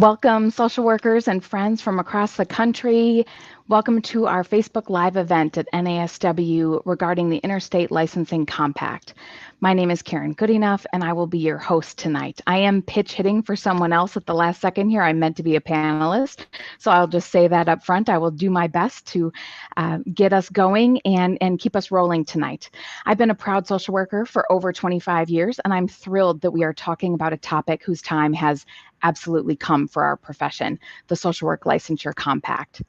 Welcome, social workers and friends from across the country. Welcome to our Facebook Live event at NASW regarding the Interstate Licensing Compact. My name is Karen Goodenough, and I will be your host tonight. I am pitch hitting for someone else at the last second here. I meant to be a panelist, so I'll just say that up front. I will do my best to get us going and keep us rolling tonight. I've been a proud social worker for over 25 years, and I'm thrilled that we are talking about a topic whose time has absolutely come for our profession, the Social Work Licensure Compact.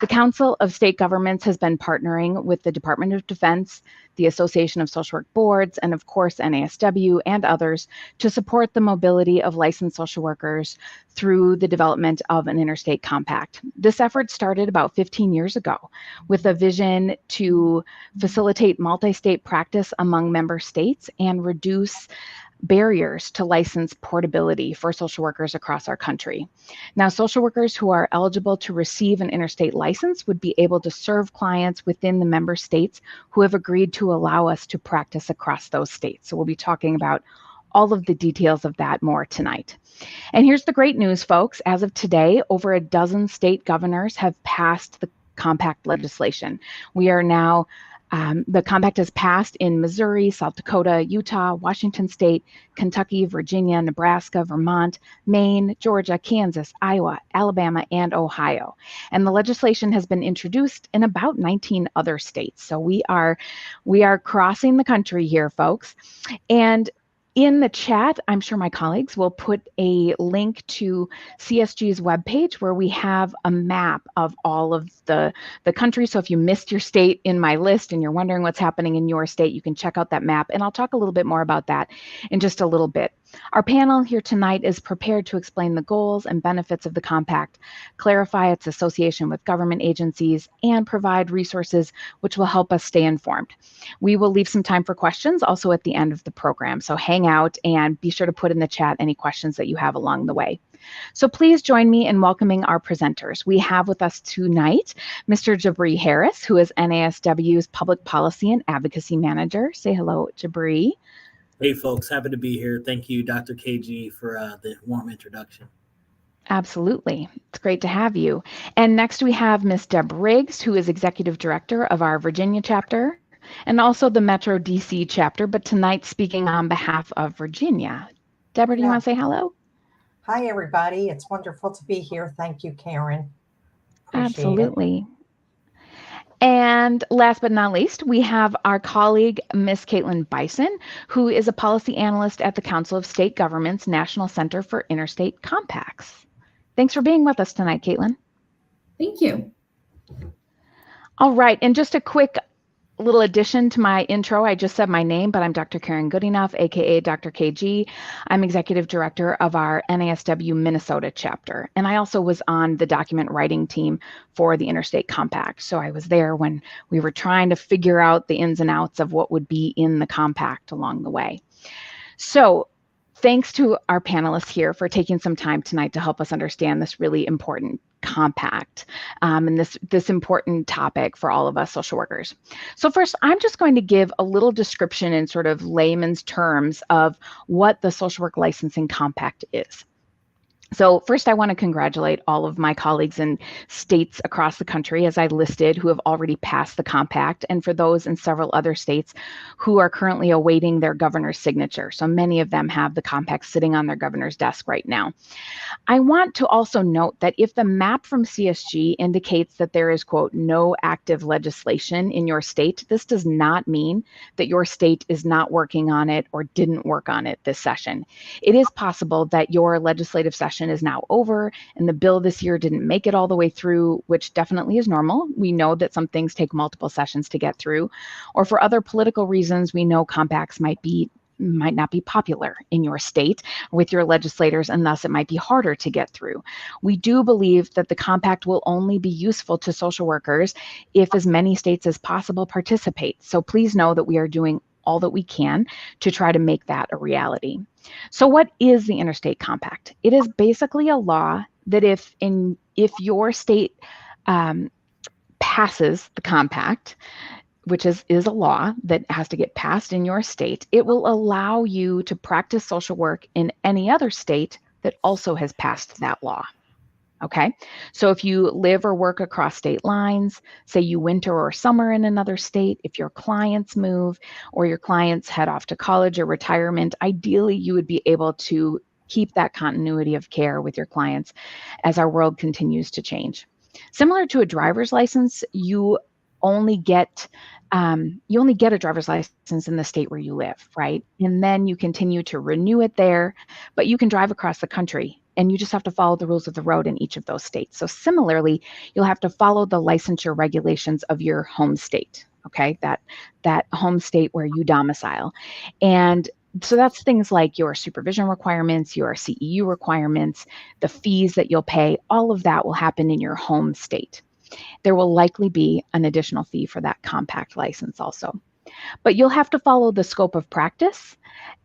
The Council of State Governments has been partnering with the Department of Defense, the Association of Social Work Boards, and of course NASW and others to support the mobility of licensed social workers through the development of an interstate compact. This effort started about 15 years ago with a vision to facilitate multi-state practice among member states and reduce barriers to license portability for social workers across our country. Now, social workers who are eligible to receive an interstate license would be able to serve clients within the member states who have agreed to allow us to practice across those states. So we'll be talking about all of the details of that more tonight. And here's the great news, folks. As of today, over a dozen state governors have passed the compact legislation. We are now the compact has passed in Missouri, South Dakota, Utah, Washington State, Kentucky, Virginia, Nebraska, Vermont, Maine, Georgia, Kansas, Iowa, Alabama, and Ohio. And the legislation has been introduced in about 19 other states. So we are crossing the country here, folks. And in the chat, I'm sure my colleagues will put a link to CSG's webpage where we have a map of all of the country. So if you missed your state in my list and you're wondering what's happening in your state, you can check out that map. And I'll talk a little bit more about that in just a little bit. Our panel here tonight is prepared to explain the goals and benefits of the compact, clarify its association with government agencies, and provide resources which will help us stay informed. We will leave some time for questions also at the end of the program. So hang out and be sure to put in the chat any questions that you have along the way. So please join me in welcoming our presenters. We have with us tonight Mr. Jabri Harris, who is NASW's Public Policy and Advocacy Manager. Say hello, Jabri. Hey folks, happy to be here. Thank you, Dr. KG, for the warm introduction. Absolutely. It's great to have you. And next we have Ms. Deb Riggs, who is Executive Director of our Virginia chapter and also the Metro DC chapter, but tonight speaking on behalf of Virginia. Deborah, do you want to say hello? Hi, everybody. It's wonderful to be here. Thank you, Karen. Appreciate Absolutely. it. And last but not least, we have our colleague, Ms. Caitlin Bison, who is a policy analyst at the Council of State Governments National Center for Interstate Compacts. Thanks for being with us tonight, Caitlin. Thank you. All right, and just a quick little addition to my intro. I just said my name, but I'm Dr. Karen Goodenough, aka Dr. KG. I'm Executive Director of our NASW Minnesota chapter. And I also was on the document writing team for the Interstate Compact. So I was there when we were trying to figure out the ins and outs of what would be in the compact along the way. So thanks to our panelists here for taking some time tonight to help us understand this really important compact and this important topic for all of us social workers. So first, I'm just going to give a little description in sort of layman's terms of what the Social Work Licensing Compact is. So first, I want to congratulate all of my colleagues in states across the country, as I listed, who have already passed the compact, and for those in several other states who are currently awaiting their governor's signature. So many of them have the compact sitting on their governor's desk right now. I want to also note that if the map from CSG indicates that there is, quote, no active legislation in your state, this does not mean that your state is not working on it or didn't work on it this session. It is possible that your legislative session is now over and the bill this year didn't make it all the way through, which definitely is normal. We know that some things take multiple sessions to get through, or for other political reasons, we know compacts might not be popular in your state with your legislators, and thus it might be harder to get through. We do believe that the compact will only be useful to social workers if as many states as possible participate. So please know that we are doing all that we can to try to make that a reality. So what is the Interstate Compact? It is basically a law that if your state passes the compact, which is a law that has to get passed in your state, it will allow you to practice social work in any other state that also has passed that law. Okay, so if you live or work across state lines, say you winter or summer in another state, if your clients move or your clients head off to college or retirement, ideally you would be able to keep that continuity of care with your clients as our world continues to change. Similar to a driver's license, you only get a driver's license in the state where you live, right? And then you continue to renew it there, but you can drive across the country and you just have to follow the rules of the road in each of those states. So similarly, you'll have to follow the licensure regulations of your home state, okay? That home state where you domicile. And so that's things like your supervision requirements, your CEU requirements, the fees that you'll pay, all of that will happen in your home state. There will likely be an additional fee for that compact license also. But you'll have to follow the scope of practice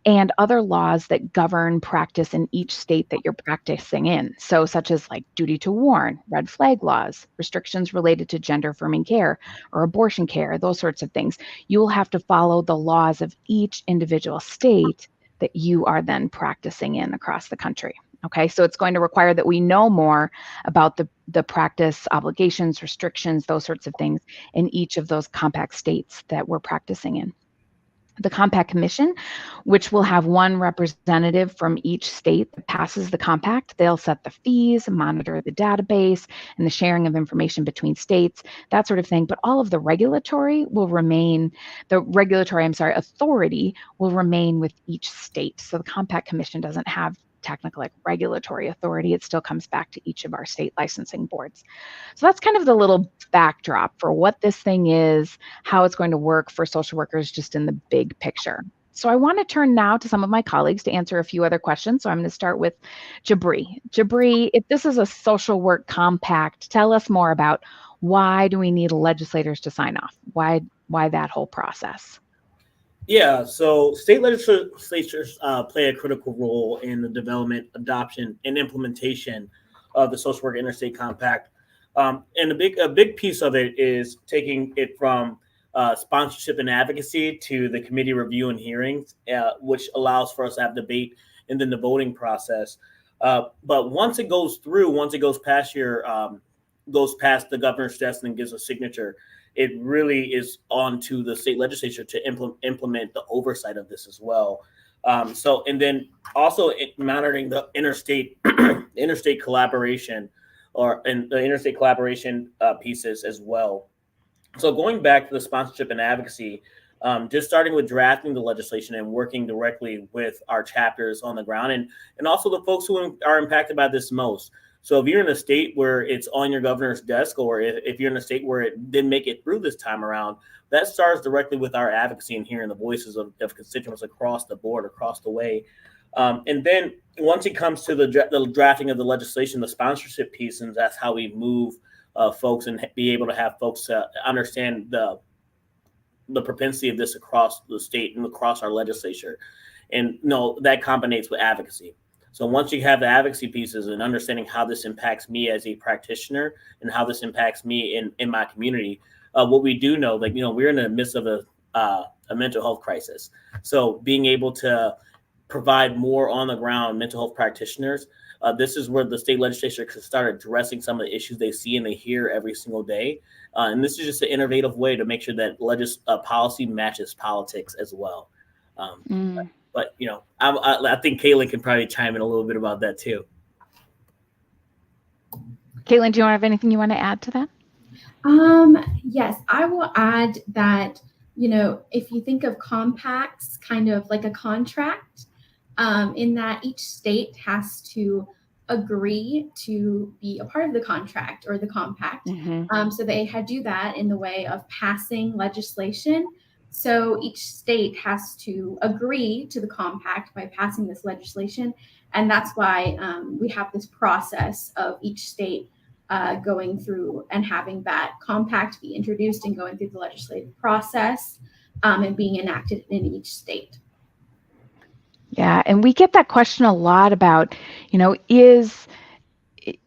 and other laws that govern practice in each state that you're practicing in. So such as like duty to warn, red flag laws, restrictions related to gender affirming care or abortion care, those sorts of things. You will have to follow the laws of each individual state that you are then practicing in across the country. Okay, so it's going to require that we know more about the practice obligations, restrictions, those sorts of things in each of those compact states that we're practicing in. The Compact Commission, which will have one representative from each state that passes the compact. They'll set the fees, monitor the database, and the sharing of information between states, that sort of thing. But all of the regulatory authority will remain with each state. So the Compact Commission doesn't have technical like regulatory authority. It still comes back to each of our state licensing boards. So that's kind of the little backdrop for what this thing is, how it's going to work for social workers just in the big picture. So I want to turn now to some of my colleagues to answer a few other questions. So I'm going to start with Jabri. Jabri, if this is a social work compact, tell us more about why do we need legislators to sign off? Why that whole process? Yeah, so state legislatures play a critical role in the development, adoption, and implementation of the Social Work Interstate Compact. And a big piece of it is taking it from sponsorship and advocacy to the committee review and hearings, which allows for us to have debate and then the voting process. But once it goes past the governor's desk and gives a signature, it really is on to the state legislature to implement the oversight of this as well. And then also monitoring the interstate collaboration and the interstate collaboration pieces as well. So going back to the sponsorship and advocacy, just starting with drafting the legislation and working directly with our chapters on the ground and also the folks who are impacted by this most. So if you're in a state where it's on your governor's desk, or if you're in a state where it didn't make it through this time around, that starts directly with our advocacy and hearing the voices of constituents across the board, across the way. And then once it comes to the drafting of the legislation, the sponsorship piece, and that's how we move folks and be able to have folks understand the propensity of this across the state and across our legislature. And that combines with advocacy. So once you have the advocacy pieces and understanding how this impacts me as a practitioner and how this impacts me in my community, what we do know, we're in the midst of a mental health crisis. So being able to provide more on the ground mental health practitioners, this is where the state legislature can start addressing some of the issues they see and they hear every single day. And this is just an innovative way to make sure that policy matches politics as well. But I think Caitlin can probably chime in a little bit about that too. Caitlin, do you have anything you want to add to that? Yes, I will add that, if you think of compacts kind of like a contract, in that each state has to agree to be a part of the contract or the compact. Mm-hmm. So they do that in the way of passing legislation. So each state has to agree to the compact by passing this legislation. And that's why we have this process of each state going through and having that compact be introduced and going through the legislative process and being enacted in each state. Yeah, and we get that question a lot about,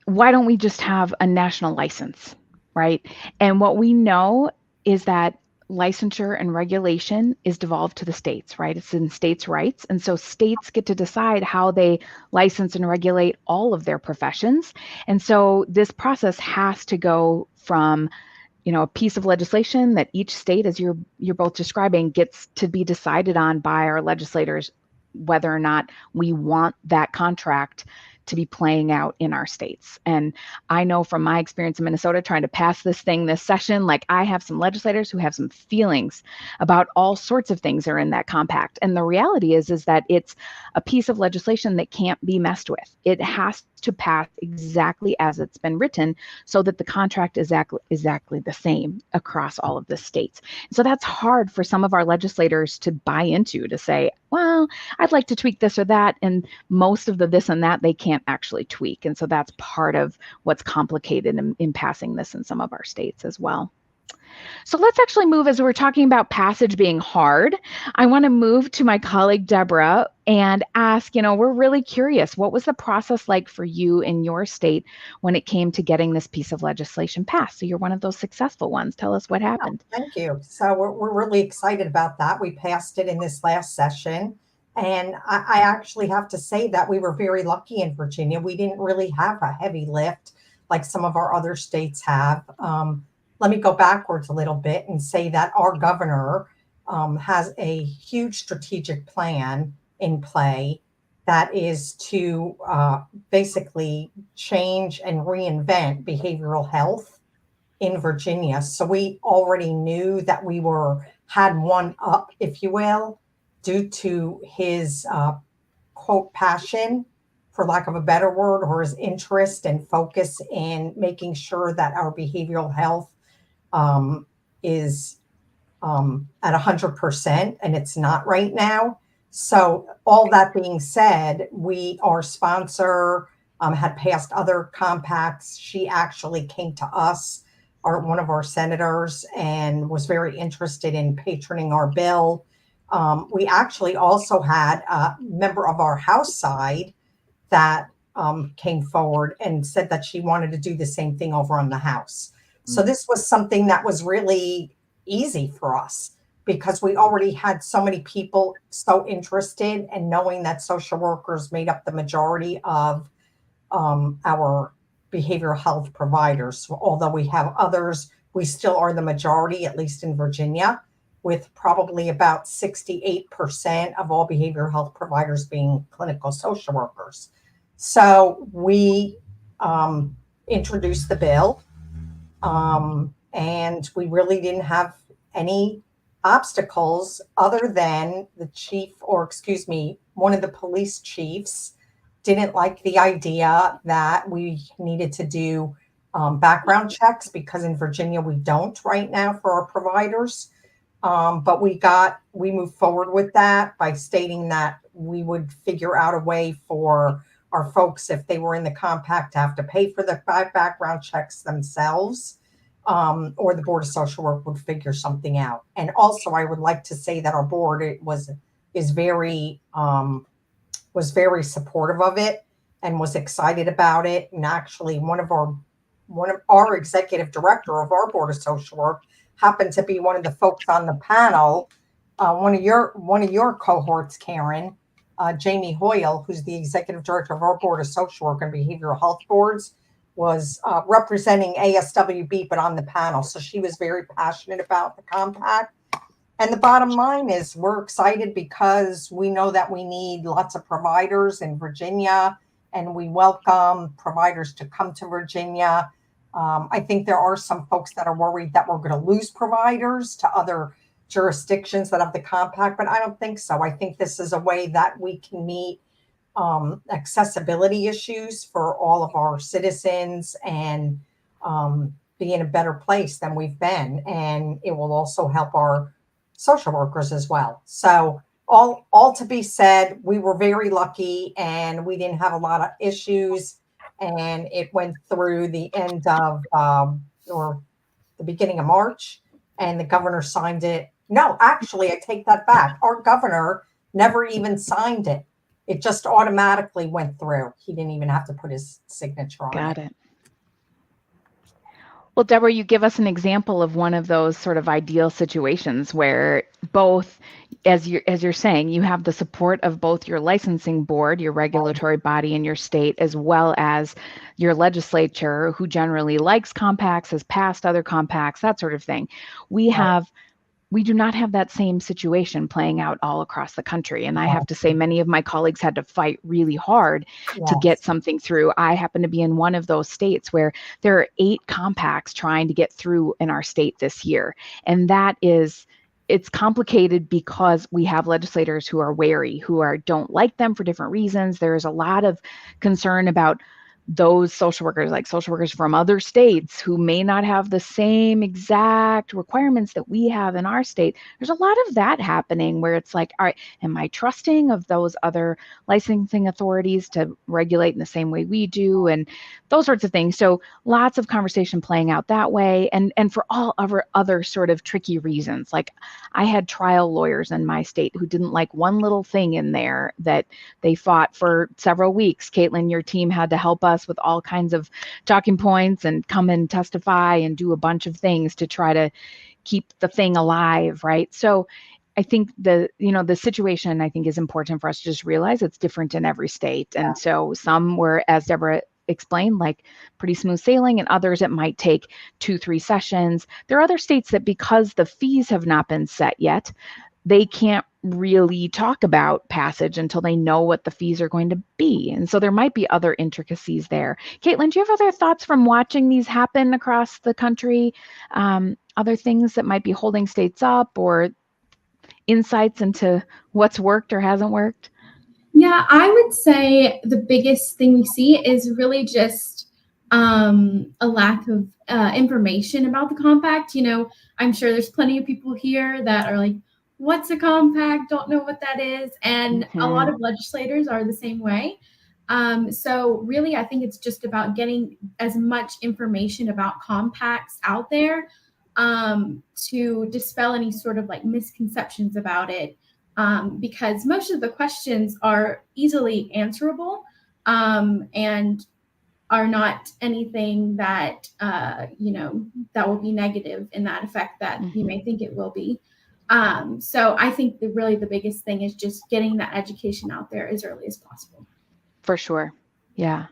why don't we just have a national license, right? And what we know is that licensure and regulation is devolved to the states, right? It's in states' rights. And so states get to decide how they license and regulate all of their professions. And so this process has to go from a piece of legislation that each state, as you're both describing, gets to be decided on by our legislators, whether or not we want that contract to be playing out in our states. And I know from my experience in Minnesota trying to pass this session, like I have some legislators who have some feelings about all sorts of things that are in that compact. And the reality is that it's a piece of legislation that can't be messed with. It has to pass exactly as it's been written so that the contract is exactly the same across all of the states. So that's hard for some of our legislators to buy into, to say, well, I'd like to tweak this or that. And most of the this and that they can't actually tweak. And so that's part of what's complicated in passing this in some of our states as well. So let's actually move, as we're talking about passage being hard, I want to move to my colleague, Deborah, and ask, we're really curious, what was the process like for you in your state when it came to getting this piece of legislation passed? So you're one of those successful ones. Tell us what happened. Oh, thank you. So we're really excited about that. We passed it in this last session. And I actually have to say that we were very lucky in Virginia. We didn't really have a heavy lift like some of our other states have. Let me go backwards a little bit and say that our governor has a huge strategic plan in play that is to basically change and reinvent behavioral health in Virginia. So we already knew that we had one up, if you will, due to his quote passion, for lack of a better word, or his interest and focus in making sure that our behavioral health is at 100%, and it's not right now. So all that being said, our sponsor had passed other compacts. She actually came to us, one of our senators, and was very interested in patroning our bill. We actually also had a member of our House side that came forward and said that she wanted to do the same thing over on the House. So this was something that was really easy for us because we already had so many people so interested, and knowing that social workers made up the majority of our behavioral health providers. So although we have others, we still are the majority, at least in Virginia, with probably about 68% of all behavioral health providers being clinical social workers. So we introduced the bill, and we really didn't have any obstacles other than one of the police chiefs didn't like the idea that we needed to do background checks, because in Virginia we don't right now for our providers. But we moved forward with that by stating that we would figure out a way for our folks, if they were in the compact, to have to pay for the background checks themselves, or the Board of Social Work would figure something out. And also, I would like to say that our board was very supportive of it and was excited about it. And actually, one of our executive director of our Board of Social Work happened to be one of the folks on the panel, one of your cohorts, Karen, Jamie Hoyle, who's the executive director of our Board of Social Work and Behavioral Health Boards, was representing ASWB, but on the panel. So she was very passionate about the compact. And the bottom line is we're excited because we know that we need lots of providers in Virginia, and we welcome providers to come to Virginia. I think there are some folks that are worried that we're going to lose providers to other jurisdictions that have the compact, but I don't think so. I think this is a way that we can meet accessibility issues for all of our citizens and be in a better place than we've been. And it will also help our social workers as well. So all to be said, we were very lucky and we didn't have a lot of issues. And it went through the end of or the beginning of March, and the governor signed it. No, actually, I take that back. Our governor never even signed it. It just automatically went through. He didn't even have to put his signature on it. Got it. Well, Deborah, you give us an example of one of those sort of ideal situations where both, as you're saying, you have the support of both your licensing board, your regulatory body in your state, as well as your legislature, who generally likes compacts, has passed other compacts, that sort of thing. We Right. have we do not have that same situation playing out all across the country. And I have to say, many of my colleagues had to fight really hard to Yes. get something through. I happen to be in one of those states where there are 8 compacts trying to get through in our state this year. And it's complicated because we have legislators who are wary, don't like them for different reasons. There's a lot of concern about those social workers, like social workers from other states who may not have the same exact requirements that we have in our state. There's a lot of that happening where it's like, all right, am I trusting of those other licensing authorities to regulate in the same way we do, and those sorts of things. So lots of conversation playing out that way, and for all other sort of tricky reasons. Like, I had trial lawyers in my state who didn't like one little thing in there that they fought for several weeks. Caitlin, your team had to help us with all kinds of talking points and come and testify and do a bunch of things to try to keep the thing alive, right? So I think the situation, I think, is important for us to just realize it's different in every state. And so some were, as Deborah explained, like pretty smooth sailing, and others it might take 2-3 sessions. There are other states that, because the fees have not been set yet, they can't really talk about passage until they know what the fees are going to be. And so there might be other intricacies there. Caitlin, do you have other thoughts from watching these happen across the country? Other things that might be holding states up, or insights into what's worked or hasn't worked? Yeah, I would say the biggest thing we see is really just a lack of information about the compact. I'm sure there's plenty of people here that are like, what's a compact? Don't know what that is. And a lot of legislators are the same way. So really, I think it's just about getting as much information about compacts out there to dispel any sort of like misconceptions about it. Because most of the questions are easily answerable and are not anything that, that will be negative in that effect that you may think it will be. So I think really the biggest thing is just getting that education out there as early as possible. For sure. Yeah.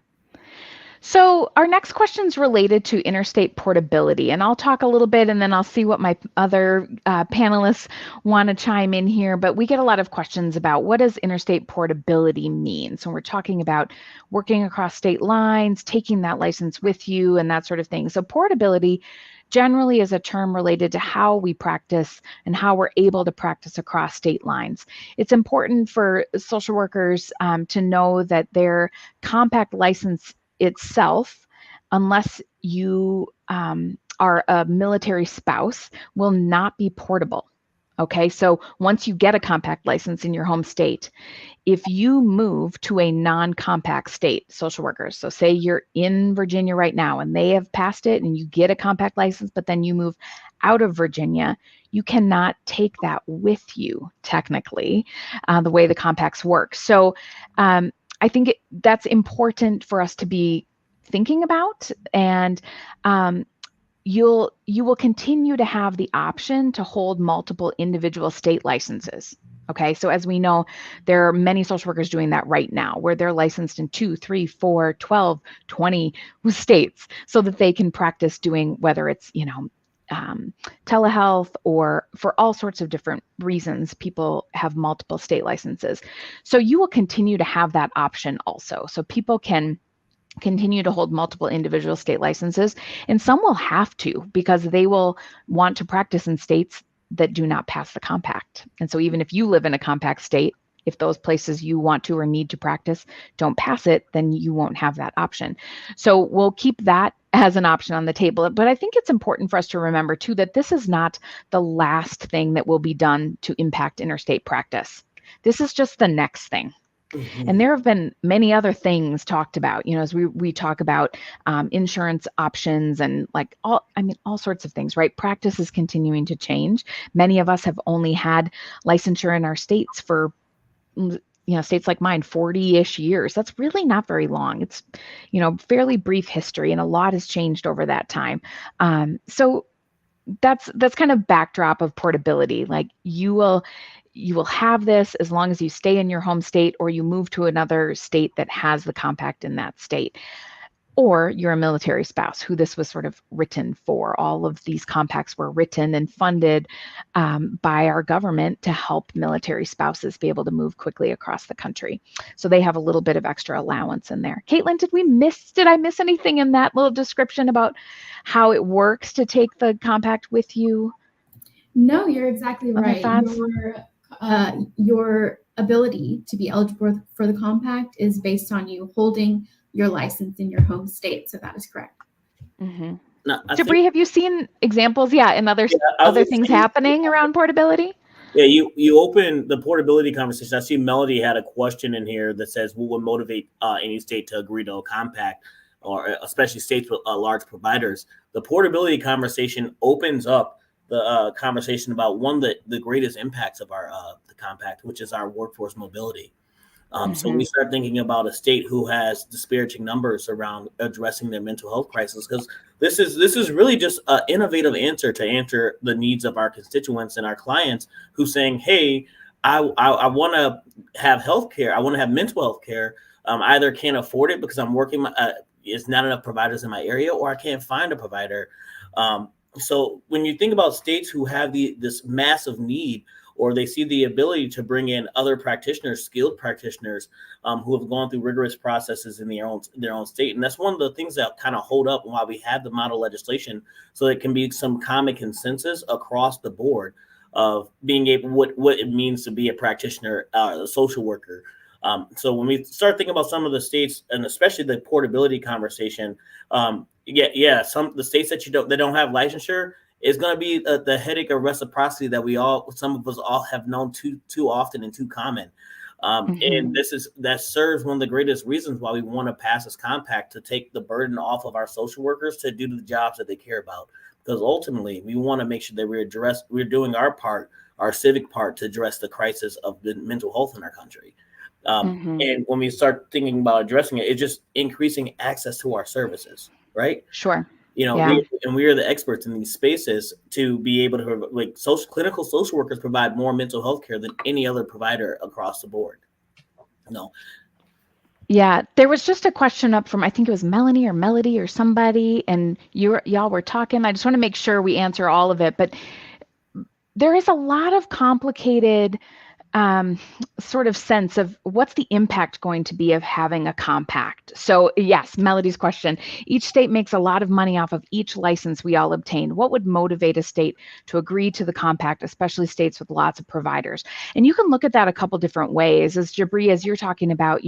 So our next question is related to interstate portability, and I'll talk a little bit and then I'll see what my other panelists want to chime in here. But we get a lot of questions about, what does interstate portability mean? So we're talking about working across state lines, taking that license with you, and that sort of thing. So portability generally is a term related to how we practice and how we're able to practice across state lines. It's important for social workers to know that their compact license itself, unless you are a military spouse, will not be portable. Okay, so once you get a compact license in your home state, if you move to a non-compact state, social workers, so say you're in Virginia right now and they have passed it and you get a compact license, but then you move out of Virginia, you cannot take that with you, technically, the way the compacts work. So I think that's important for us to be thinking about, and you will continue to have the option to hold multiple individual state licenses. Okay, so as we know, there are many social workers doing that right now, where they're licensed in 2, 3, 4, 12, 20 states, so that they can practice doing, whether it's, telehealth, or for all sorts of different reasons, people have multiple state licenses. So you will continue to have that option also. So people can continue to hold multiple individual state licenses, and some will have to, because they will want to practice in states that do not pass the compact. And so even if you live in a compact state, if those places you want to or need to practice don't pass it, then you won't have that option. So we'll keep that as an option on the table. But I think it's important for us to remember too, that this is not the last thing that will be done to impact interstate practice. This is just the next thing. And there have been many other things talked about, as we talk about insurance options and all sorts of things, right? Practice is continuing to change. Many of us have only had licensure in our states for, states like mine, 40-ish years. That's really not very long. It's, fairly brief history, and a lot has changed over that time. So that's kind of backdrop of portability. Like you will have this as long as you stay in your home state or you move to another state that has the compact in that state. Or you're a military spouse who this was sort of written for. All of these compacts were written and funded by our government to help military spouses be able to move quickly across the country. So they have a little bit of extra allowance in there. Caitlin, did I miss anything in that little description about how it works to take the compact with you? No, you're exactly right. Thoughts? Your ability to be eligible for the compact is based on you holding your license in your home state. So that is correct. Mm-hmm. No, Jabri, have you seen examples? Yeah, and other things happening around portability? Yeah, you open the portability conversation. I see Melody had a question in here that says, what would motivate any state to agree to a compact, or especially states with large providers? The portability conversation opens up the conversation about one of the greatest impacts of our the compact, which is our workforce mobility. So we start thinking about a state who has disparaging numbers around addressing their mental health crisis, because this is really just an innovative answer to answer the needs of our constituents and our clients who's saying, hey, I want to have health care. I want to have mental health care. I either can't afford it because I'm working, it's not enough providers in my area, or I can't find a provider. So when you think about states who have this massive need, or they see the ability to bring in other practitioners, skilled practitioners who have gone through rigorous processes in their own state. And that's one of the things that kind of hold up why we have the model legislation, so it can be some common consensus across the board of being able, what it means to be a practitioner, a social worker. So when we start thinking about some of the states, and especially the portability conversation, some the states that don't have licensure, is going to be the headache of reciprocity that some of us all have known too often and too common. And that serves one of the greatest reasons why we want to pass this compact, to take the burden off of our social workers to do the jobs that they care about. Because ultimately, we want to make sure that we're doing our part, our civic part, to address the crisis of the mental health in our country. And when we start thinking about addressing it, it's just increasing access to our services, right? Sure. We are the experts in these spaces to be able to, clinical social workers provide more mental health care than any other provider across the board. No. Yeah, there was just a question up from, I think it was Melanie or Melody or somebody, and y'all were talking. I just want to make sure we answer all of it, but there is a lot of complicated sort of sense of what's the impact going to be of having a compact. So yes, Melody's question, each state makes a lot of money off of each license we all obtain. What would motivate a state to agree to the compact, especially states with lots of providers? And you can look at that a couple different ways. As Jabri, as you're talking about,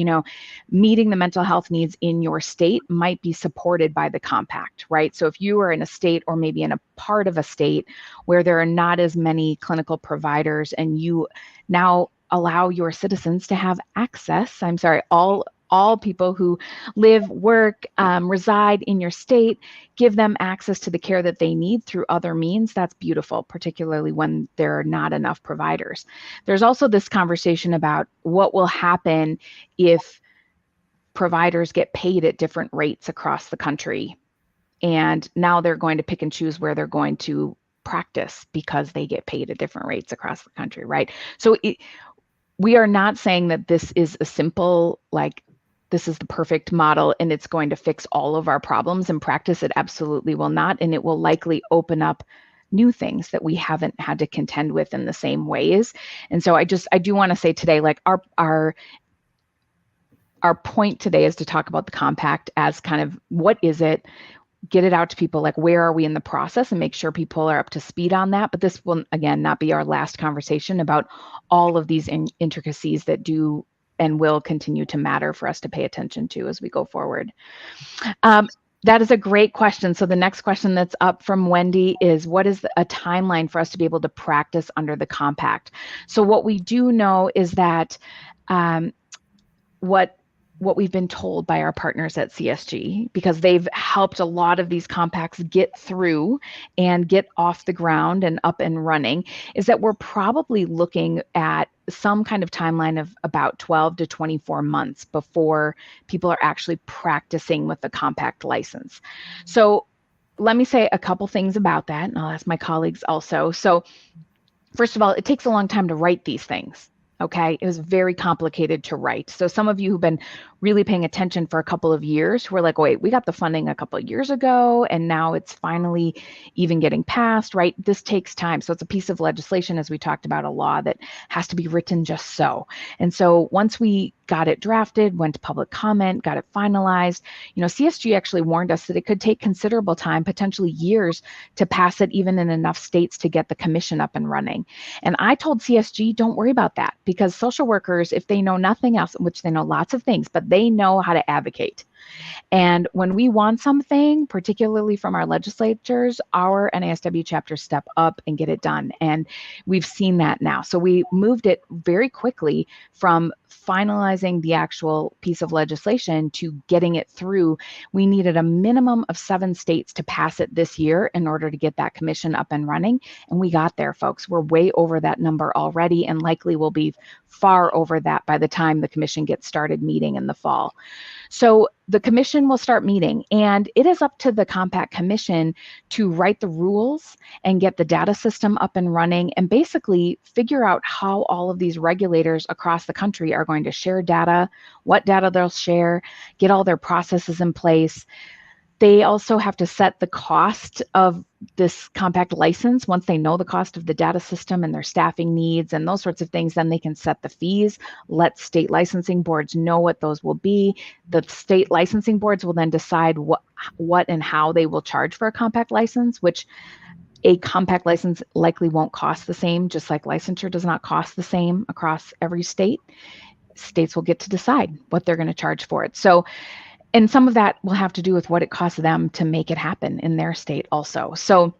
meeting the mental health needs in your state might be supported by the compact, right? So if you are in a state, or maybe in a part of a state where there are not as many clinical providers, and you now allow your citizens to have access, all people who live, work, reside in your state, give them access to the care that they need through other means. That's beautiful, particularly when there are not enough providers. There's also this conversation about what will happen if providers get paid at different rates across the country. And now they're going to pick and choose where they're going to practice because they get paid at different rates across the country, right? So we are not saying that this is a simple, this is the perfect model and it's going to fix all of our problems. In practice, it absolutely will not. And it will likely open up new things that we haven't had to contend with in the same ways. And so I do want to say today, our point today is to talk about the compact as kind of, what is it? Get it out to people, where are we in the process, and make sure people are up to speed on that. But this will, again, not be our last conversation about all of these intricacies that do and will continue to matter for us to pay attention to as we go forward. That is a great question. So the next question that's up from Wendy is, what is a timeline for us to be able to practice under the compact? So what we do know is that what what we've been told by our partners at CSG, because they've helped a lot of these compacts get through and get off the ground and up and running, is that we're probably looking at some kind of timeline of about 12 to 24 months before people are actually practicing with the compact license. So let me say a couple things about that, and I'll ask my colleagues also. So first of all, it takes a long time to write these things. Okay, it was very complicated to write. So some of you who've been really paying attention for a couple of years who are like, wait, we got the funding a couple of years ago and now it's finally even getting passed, right? This takes time. So it's a piece of legislation, as we talked about, a law that has to be written just so. And so once we got it drafted, went to public comment, got it finalized, CSG actually warned us that it could take considerable time, potentially years, to pass it even in enough states to get the commission up and running. And I told CSG, don't worry about that, because social workers, if they know nothing else, which they know lots of things, but they know how to advocate. And when we want something, particularly from our legislators, our NASW chapters step up and get it done. And we've seen that now. So we moved it very quickly from finalizing the actual piece of legislation to getting it through. We needed a minimum of 7 states to pass it this year in order to get that commission up and running. And we got there, folks. We're way over that number already, and likely will be far over that by the time the commission gets started meeting in the fall. So the commission will start meeting, and it is up to the Compact Commission to write the rules and get the data system up and running, and basically figure out how all of these regulators across the country are going to share data, what data they'll share, get all their processes in place. They also have to set the cost of this compact license. Once they know the cost of the data system and their staffing needs and those sorts of things, then they can set the fees, let state licensing boards know what those will be. The state licensing boards will then decide what and how they will charge for a compact license, which a compact license likely won't cost the same, just like licensure does not cost the same across every state. States will get to decide what they're going to charge for it. So, and some of that will have to do with what it costs them to make it happen in their state also. So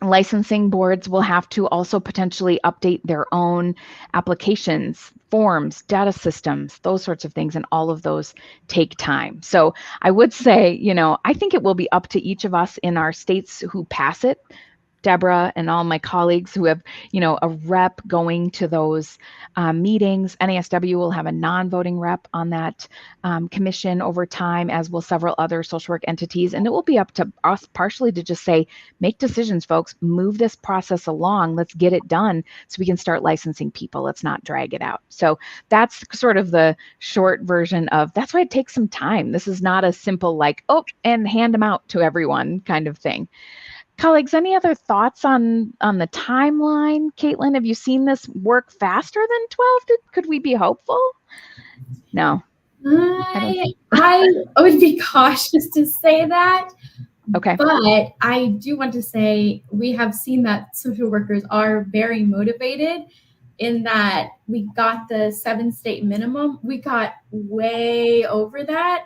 licensing boards will have to also potentially update their own applications, forms, data systems, those sorts of things, and all of those take time. So I would say, I think it will be up to each of us in our states who pass it, Deborah and all my colleagues who have, a rep going to those meetings. NASW will have a non-voting rep on that commission over time, as will several other social work entities. And it will be up to us partially to just say, make decisions, folks, move this process along. Let's get it done so we can start licensing people. Let's not drag it out. So that's sort of the short version of, that's why it takes some time. This is not a simple and hand them out to everyone kind of thing. Colleagues, any other thoughts on the timeline? Caitlin, have you seen this work faster than 12? Could we be hopeful? No. I would be cautious to say that. Okay. But I do want to say we have seen that social workers are very motivated in that we got the 7-state minimum. We got way over that.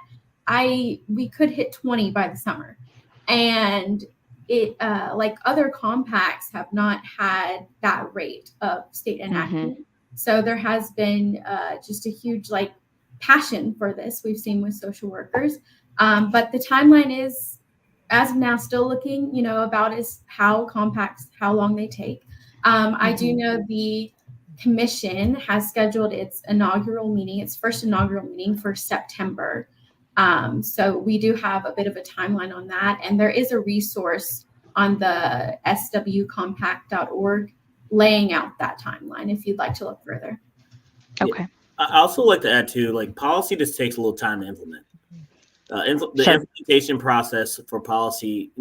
We could hit 20 by the summer. And it like other compacts have not had that rate of state enactment. So there has been just a huge passion for this we've seen with social workers. But the timeline is, as of now, still looking, about as how long they take. I do know the commission has scheduled its first inaugural meeting for September. So we do have a bit of a timeline on that. And there is a resource on the swcompact.org laying out that timeline if you'd like to look further. Okay. I also like to add too, policy just takes a little time to implement. The implementation process for policy,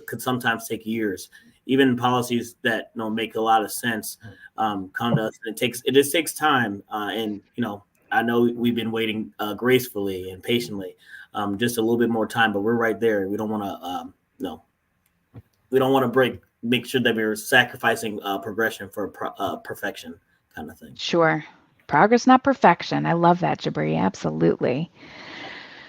could sometimes take years. Even policies that make a lot of sense come to us, and it just takes time. And I know we've been waiting gracefully and patiently, just a little bit more time, but we're right there. We don't want to make sure that we're sacrificing progression for perfection kind of thing. Sure. Progress, not perfection. I love that, Jabri. Absolutely.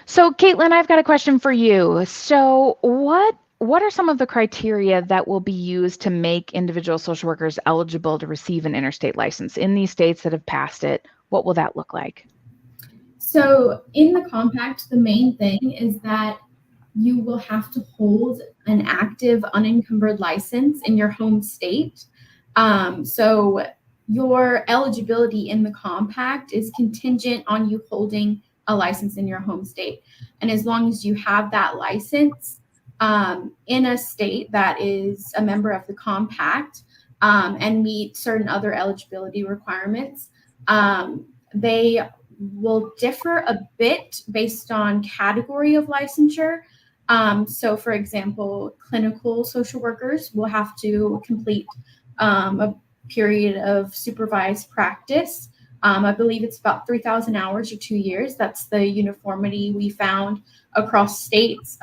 So Caitlin, I've got a question for you. So what are some of the criteria that will be used to make individual social workers eligible to receive an interstate license in these states that have passed it? What will that look like? So in the compact, the main thing is that you will have to hold an active unencumbered license in your home state. So your eligibility in the compact is contingent on you holding a license in your home state. And as long as you have that license in a state that is a member of the compact and meet certain other eligibility requirements, they will differ a bit based on category of licensure. So, for example, clinical social workers will have to complete a period of supervised practice. I believe it's about 3,000 hours or 2 years. That's the uniformity we found across states.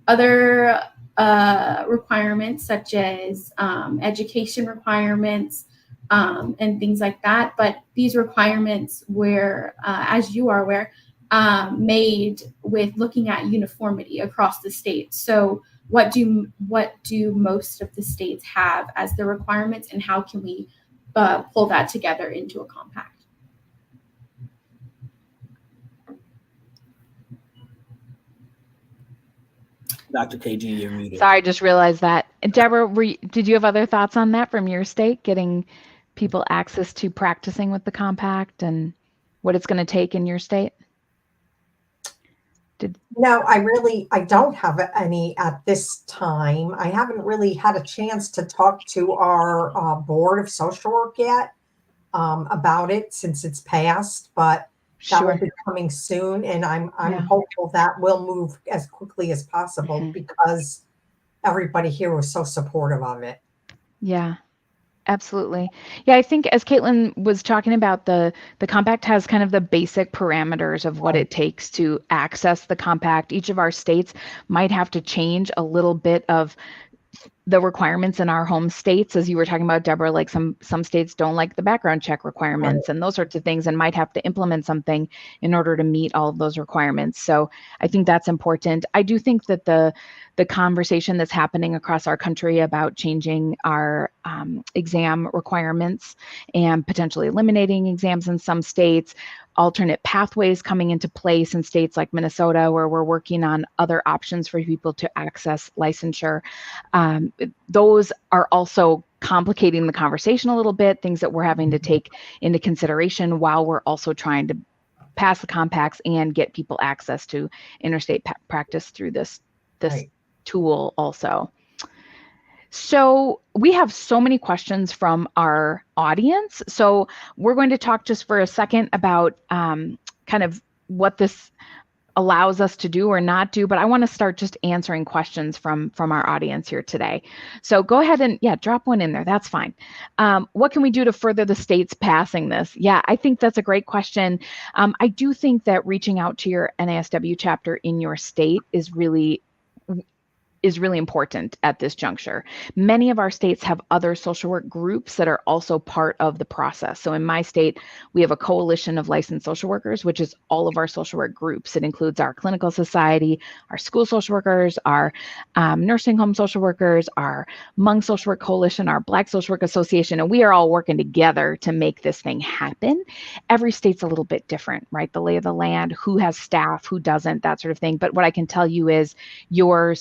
Other requirements such as education requirements and things like that. But these requirements were, as you are aware, made with looking at uniformity across the states. So what do most of the states have as the requirements, and how can we pull that together into a compact? Dr. KG, you're muted. Sorry, I just realized that. And Deborah, did you have other thoughts on that from your state, getting people access to practicing with the compact and what it's going to take in your state? No, I don't have any at this time. I haven't really had a chance to talk to our board of social work yet about it since it's passed, but that will be coming soon, and I'm hopeful that will move as quickly as possible because everybody here was so supportive of it. Yeah. Absolutely. Yeah, I think as Caitlin was talking about, the compact has kind of the basic parameters of what it takes to access the compact. Each of our states might have to change a little bit of the requirements in our home states, as you were talking about, Deborah, like some states don't like the background check requirements and those sorts of things, and might have to implement something in order to meet all of those requirements. So I think that's important. I do think that the conversation that's happening across our country about changing our exam requirements and potentially eliminating exams in some states, alternate pathways coming into place in states like Minnesota, where we're working on other options for people to access licensure. Those are also complicating the conversation a little bit, things that we're having to take into consideration while we're also trying to pass the compacts and get people access to interstate practice through this tool also. So we have so many questions from our audience. So we're going to talk just for a second about kind of what this allows us to do or not do, but I want to start just answering questions from our audience here today. So go ahead and drop one in there. That's fine. What can we do to further the states passing this? Yeah, I think that's a great question. I do think that reaching out to your NASW chapter in your state is really important at this juncture. Many of our states have other social work groups that are also part of the process. So in my state, we have a coalition of licensed social workers, which is all of our social work groups. It includes our clinical society, our school social workers, our nursing home social workers, our Hmong social work coalition, our Black social work association, and we are all working together to make this thing happen. Every state's a little bit different, right? The lay of the land, who has staff, who doesn't, that sort of thing. But what I can tell you is your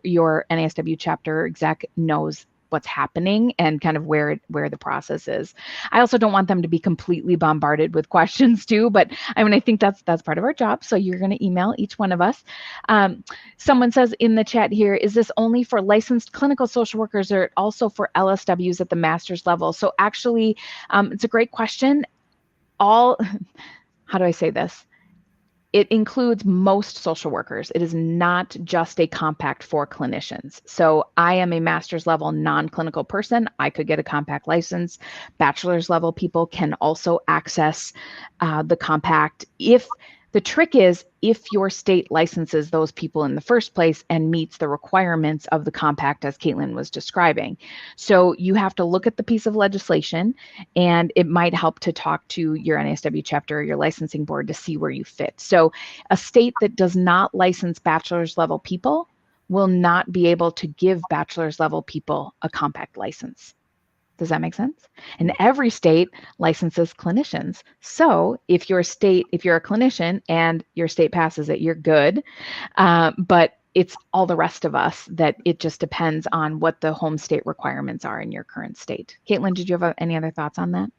NASW chapter exec knows what's happening and kind of where the process is. I also don't want them to be completely bombarded with questions too, but I mean, I think that's part of our job. So you're going to email each one of us. Someone says in the chat here, is this only for licensed clinical social workers or also for LSWs at the master's level? So actually, it's a great question. How do I say this? It includes most social workers. It is not just a compact for clinicians. So I am a master's level non-clinical person. I could get a compact license. Bachelor's level people can also access the compact. The trick is if your state licenses those people in the first place and meets the requirements of the compact, as Caitlin was describing. So you have to look at the piece of legislation, and it might help to talk to your NASW chapter or your licensing board to see where you fit. So a state that does not license bachelor's level people will not be able to give bachelor's level people a compact license. Does that make sense? And every state licenses clinicians. So if you're a clinician and your state passes it, you're good. But it's all the rest of us that it just depends on what the home state requirements are in your current state. Caitlin, did you have any other thoughts on that?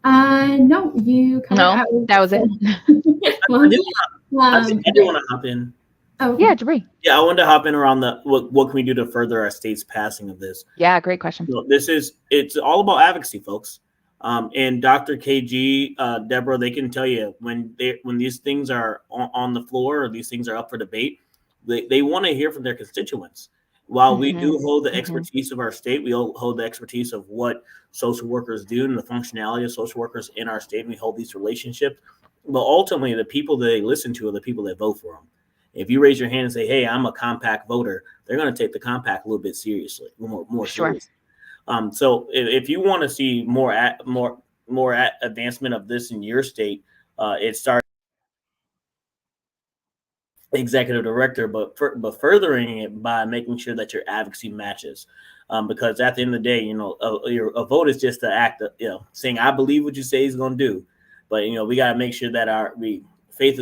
No, you covered that was it. I do want to hop in. Oh, yeah, Jabri. Yeah, I wanted to hop in around what can we do to further our state's passing of this? Yeah, great question. It's all about advocacy, folks. And Dr. KG, Deborah, they can tell you when these things are on the floor or these things are up for debate, they want to hear from their constituents. While we do hold the expertise of our state, we hold the expertise of what social workers do and the functionality of social workers in our state. And we hold these relationships, but ultimately the people that they listen to are the people that vote for them. If you raise your hand and say, "Hey, I'm a compact voter," they're going to take the compact a little bit seriously, more seriously. So if you want to see more advancement of this in your state, it starts executive director, but furthering it by making sure that your advocacy matches. Because at the end of the day, a vote is just the act of saying I believe what you say he's going to do, but we got to make sure that faith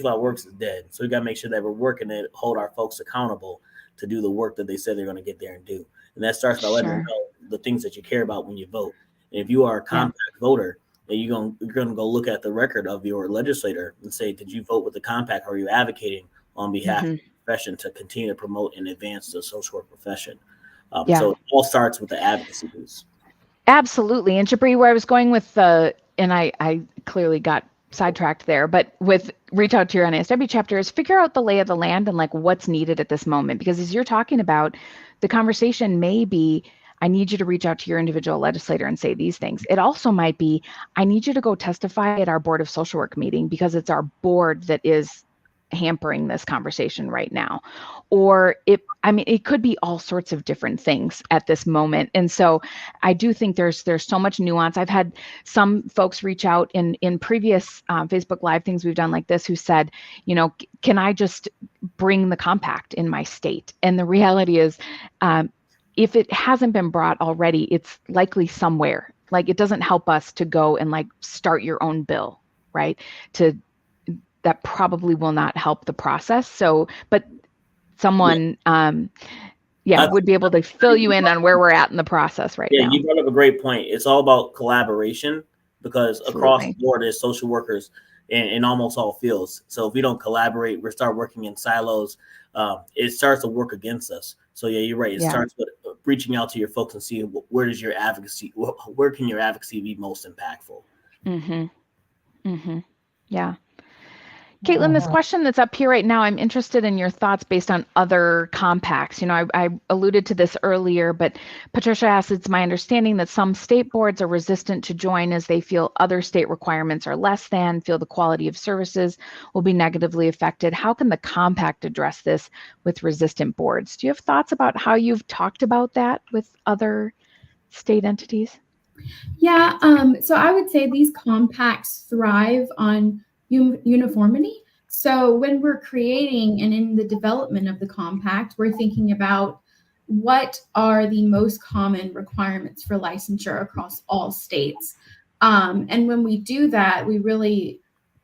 without works is dead. So we got to make sure that we're working to hold our folks accountable to do the work that they said they're going to get there and do. And that starts by letting them know the things that you care about when you vote. And if you are a compact voter, then you're going to go look at the record of your legislator and say, did you vote with the compact? Or are you advocating on behalf of the profession to continue to promote and advance the social work profession? So it all starts with the advocacy piece. Absolutely. And Jabri, where I was going with and I clearly got sidetracked there, but with reach out to your NASW chapters, figure out the lay of the land and like what's needed at this moment. Because as you're talking about, the conversation may be, I need you to reach out to your individual legislator and say these things. It also might be, I need you to go testify at our Board of Social Work meeting because it's our board that is hampering this conversation right now. Or it could be all sorts of different things at this moment. And so I do think there's so much nuance. I've had some folks reach out in previous Facebook Live things we've done like this who said, can I just bring the compact in my state? And the reality is, if it hasn't been brought already, it's likely somewhere. Like it doesn't help us to go and like start your own bill, right? That probably will not help the process. So, but someone, would be able to fill you in on where we're at in the process right now. Yeah, you brought up a great point. It's all about collaboration because across the board there's social workers in almost all fields. So if we don't collaborate, we start working in silos, it starts to work against us. So yeah, you're right. It starts with reaching out to your folks and seeing where can your advocacy be most impactful. Yeah. Caitlin, this question that's up here right now, I'm interested in your thoughts based on other compacts. I alluded to this earlier, but Patricia asks, it's my understanding that some state boards are resistant to join as they feel other state requirements are less than, feel the quality of services will be negatively affected. How can the compact address this with resistant boards? Do you have thoughts about how you've talked about that with other state entities? Yeah, so I would say these compacts thrive on uniformity. So when we're creating and in the development of the compact, we're thinking about what are the most common requirements for licensure across all states. And when we do that, we really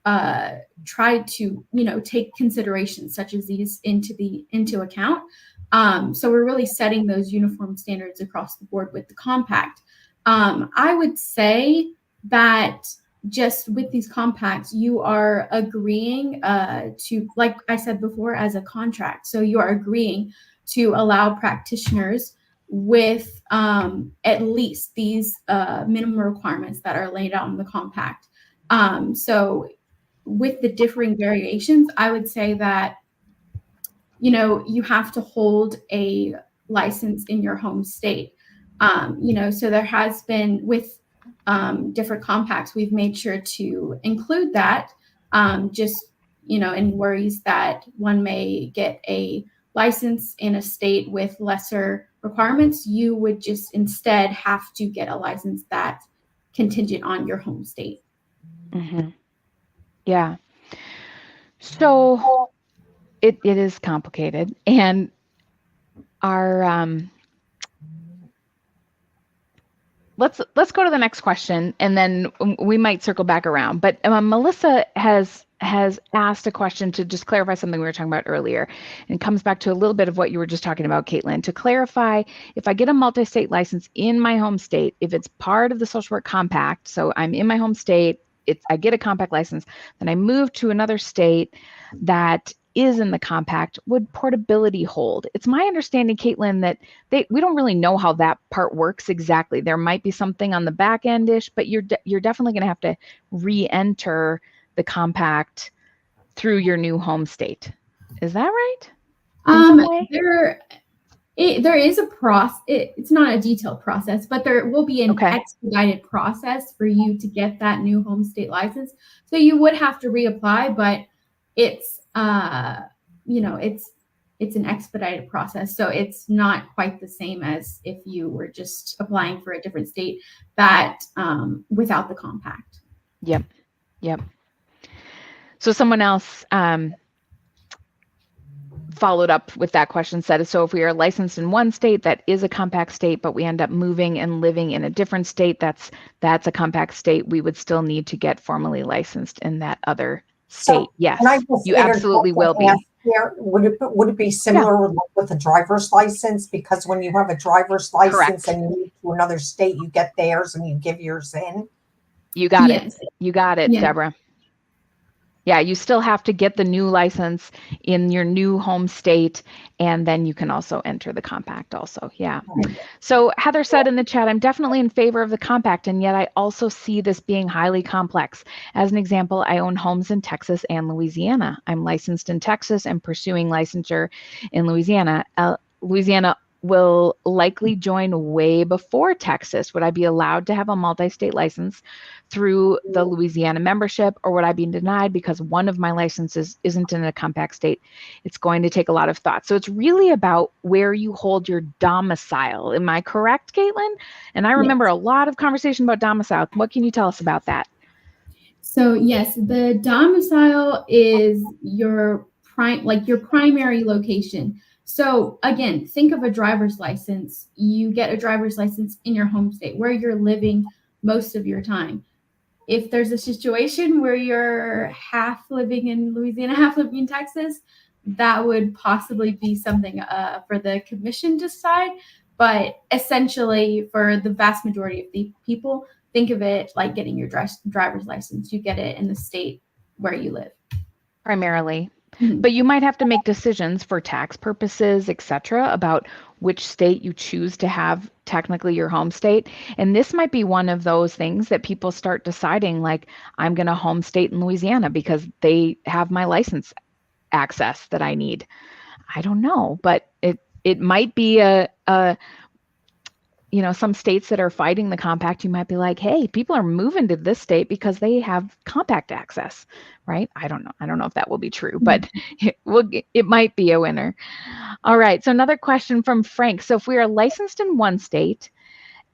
try to, take considerations such as these into account. So we're really setting those uniform standards across the board with the compact. I would say that just with these compacts, you are agreeing to, like I said before, as a contract. So you are agreeing to allow practitioners with at least these minimum requirements that are laid out in the compact. So with the differing variations, I would say that, you have to hold a license in your home state. So there has been with different compacts, we've made sure to include that in worries that one may get a license in a state with lesser requirements. You would just instead have to get a license that's contingent on your home state. Yeah. So it is complicated, and our let's go to the next question, and then we might circle back around. But Melissa has asked a question to just clarify something we were talking about earlier, and it comes back to a little bit of what you were just talking about, Caitlin. To clarify, if I get a multi-state license in my home state, if it's part of the social work compact, so I'm in my home state, I get a compact license, then I move to another state that is in the compact, would portability hold? It's my understanding, Caitlin, that we don't really know how that part works exactly. There might be something on the back end-ish, but you're definitely going to have to re-enter the compact through your new home state. Is that right? In some way? There is a process. It's not a detailed process, but there will be an expedited process for you to get that new home state license. So you would have to reapply, but it's it's an expedited process. So it's not quite the same as if you were just applying for a different state that without the compact. Yep. So someone else followed up with that question, said, so if we are licensed in one state that is a compact state, but we end up moving and living in a different state that's a compact state, we would still need to get formally licensed in that other state. So, yes, you absolutely will be. Would it be similar with a driver's license? Because when you have a driver's license and you move to another state, you get theirs and you give yours in? You got it. You got it, Deborah. Yeah, you still have to get the new license in your new home state, and then you can also enter the compact also. Yeah. So Heather said in the chat, I'm definitely in favor of the compact, and yet I also see this being highly complex. As an example, I own homes in Texas and Louisiana. I'm licensed in Texas and pursuing licensure in Louisiana. Louisiana will likely join way before Texas. Would I be allowed to have a multi-state license through the Louisiana membership, or would I be denied because one of my licenses isn't in a compact state? It's going to take a lot of thought. So it's really about where you hold your domicile. Am I correct, Caitlin? And I remember a lot of conversation about domicile. What can you tell us about that? So yes, the domicile is your primary location. So again, think of a driver's license. You get a driver's license in your home state where you're living most of your time. If there's a situation where you're half living in Louisiana, half living in Texas, that would possibly be something for the commission to decide. But essentially, for the vast majority of the people, think of it like getting your driver's license. You get it in the state where you live. Primarily. But you might have to make decisions for tax purposes, et cetera, about which state you choose to have technically your home state. And this might be one of those things that people start deciding, like, I'm going to home state in Louisiana because they have my license access that I need. I don't know, but it might be some states that are fighting the compact, you might be like, hey, people are moving to this state because they have compact access, right? I don't know if that will be true, but it might be a winner. All right. So another question from Frank. So if we are licensed in one state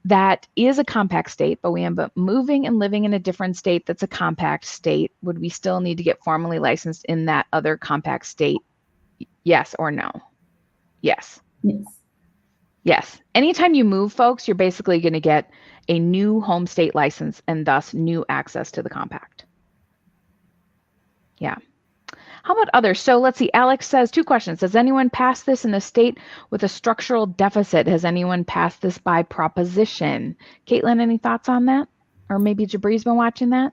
that is a compact state, but we end up moving and living in a different state that's a compact state, would we still need to get formally licensed in that other compact state? Yes or no? Yes. Yes. Anytime you move, folks, you're basically going to get a new home state license and thus new access to the compact. Yeah. How about others? So let's see. Alex says 2 questions. Has anyone passed this in a state with a structural deficit? Has anyone passed this by proposition? Caitlin, any thoughts on that? Or maybe Jabri's been watching that?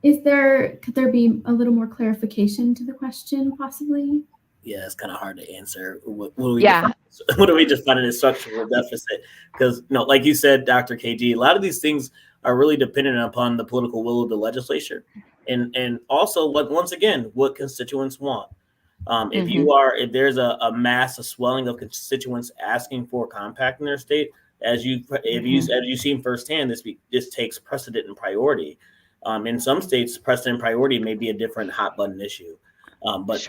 Could there be a little more clarification to the question, possibly? Yeah, it's kind of hard to answer. What do we define as structural deficit? Because, like you said, Dr. KG, a lot of these things are really dependent upon the political will of the legislature, and also once again, what constituents want. If there's a mass, a swelling of constituents asking for a compact in their state, as you've seen firsthand, this takes precedent and priority. In some states, precedent and priority may be a different hot button issue. But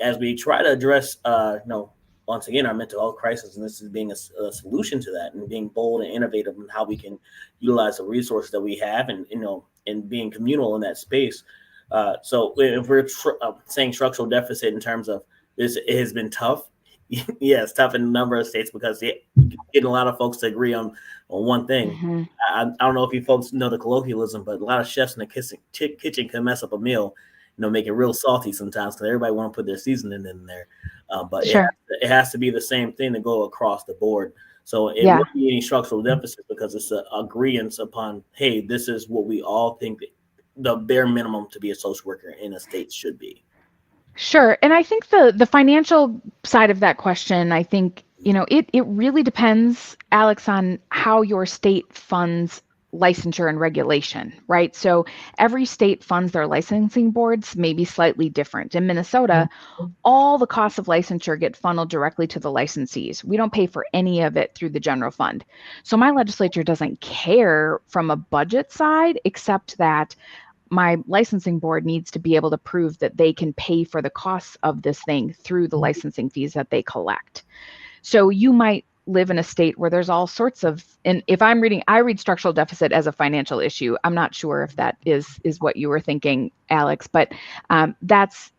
as we try to address, once again, our mental health crisis, and this is being a solution to that, and being bold and innovative in how we can utilize the resources that we have, and and being communal in that space. So if we're saying structural deficit in terms of this, it has been tough. Yeah, it's tough in a number of states because getting a lot of folks to agree on one thing. Mm-hmm. I don't know if you folks know the colloquialism, but a lot of chefs in the kitchen can mess up a meal, make it real salty sometimes because everybody want to put their seasoning in there. But Sure. it has to be the same thing to go across the board. So it Yeah. wouldn't be any structural deficit because it's an agreement upon, hey, this is what we all think the bare minimum to be a social worker in a state should be. Sure. And I think the financial side of that question, I think, it really depends, Alex, on how your state funds licensure and regulation, right? So every state funds their licensing boards maybe slightly different. In Minnesota, all the costs of licensure get funneled directly to the licensees. We don't pay for any of it through the general fund. So my legislature doesn't care from a budget side, except that my licensing board needs to be able to prove that they can pay for the costs of this thing through the licensing fees that they collect. So you might live in a state where there's all sorts of, and if I read structural deficit as a financial issue. I'm not sure if that is what you were thinking, Alex, but that's,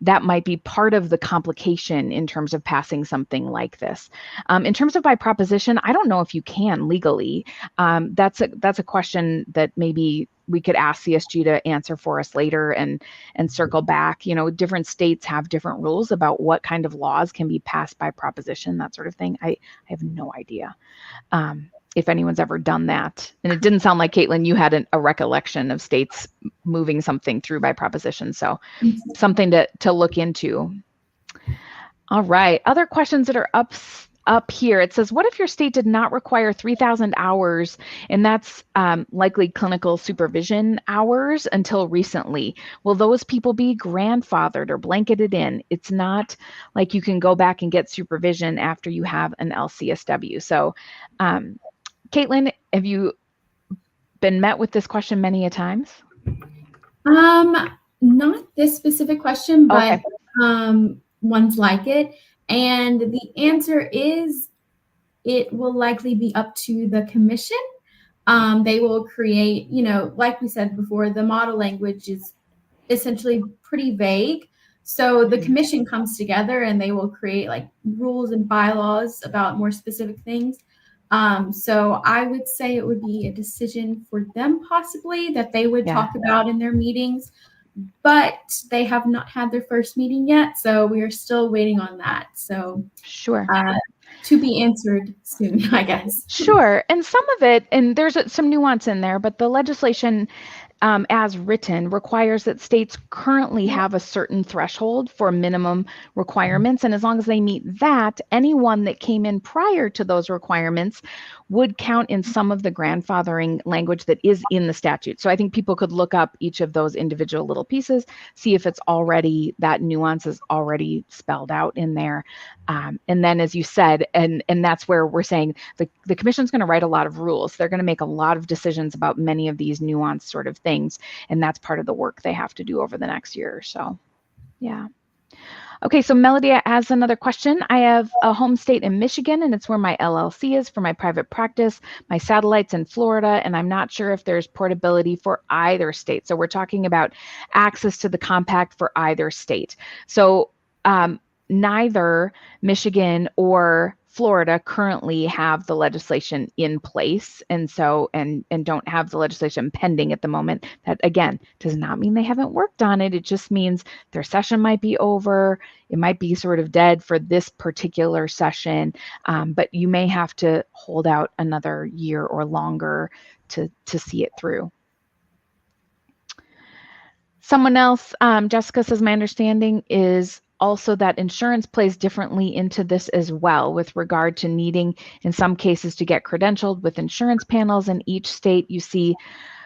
that might be part of the complication in terms of passing something like this. In terms of by proposition, I don't know if you can legally. That's a question that maybe we could ask CSG to answer for us later and circle back. Different states have different rules about what kind of laws can be passed by proposition, that sort of thing. I have no idea if anyone's ever done that. And it didn't sound like, Caitlin, you had a recollection of states moving something through by proposition. So something to look into. All right. Other questions that are up here. It says, what if your state did not require 3,000 hours, and that's likely clinical supervision hours until recently? Will those people be grandfathered or blanketed in? It's not like you can go back and get supervision after you have an LCSW. So, Caitlin, have you been met with this question many a times? Not this specific question, but Okay. ones like it. And the answer is it will likely be up to the commission. They will create, like we said before, the model language is essentially pretty vague. So the commission comes together and they will create like rules and bylaws about more specific things. So I would say it would be a decision for them possibly that they would talk about in their meetings, but they have not had their first meeting yet. So we are still waiting on that. So sure. To be answered soon, I guess. Sure. And some of it, and there's some nuance in there, but the legislation as written requires that states currently have a certain threshold for minimum requirements. And as long as they meet that, anyone that came in prior to those requirements would count in some of the grandfathering language that is in the statute. So I think people could look up each of those individual little pieces, see if it's already, that nuance is already spelled out in there. And then, as you said, and that's where we're saying the commission's going to write a lot of rules. They're going to make a lot of decisions about many of these nuanced sort of things. And that's part of the work they have to do over the next year or so. Yeah. Okay, so Melody has another question. I have a home state in Michigan, and it's where my LLC is for my private practice. My satellite's in Florida, and I'm not sure if there's portability for either state. So we're talking about access to the compact for either state. So neither Michigan or Florida currently have the legislation in place, and so and don't have the legislation pending at the moment. That again does not mean they haven't worked on it. It just means their session might be over. It might be sort of dead for this particular session, but you may have to hold out another year or longer to see it through. Someone else, Jessica says, my understanding is also that insurance plays differently into this as well with regard to needing, in some cases, to get credentialed with insurance panels. In each state, you see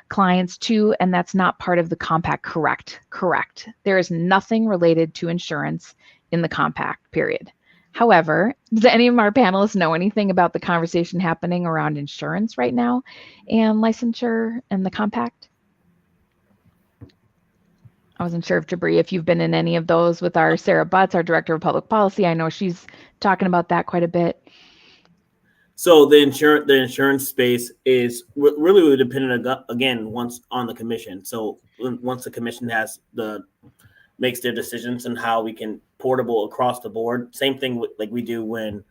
clients too, and that's not part of the compact. Correct. There is nothing related to insurance in the compact, period. However, does any of our panelists know anything about the conversation happening around insurance right now and licensure and the compact? I wasn't sure if Jabri, if you've been in any of those with our Sarah Butts, our Director of Public Policy. I know she's talking about that quite a bit. So the insurance space is really dependent again once on the commission. So once the commission has the makes their decisions and how we can portable across the board. Same thing like we do when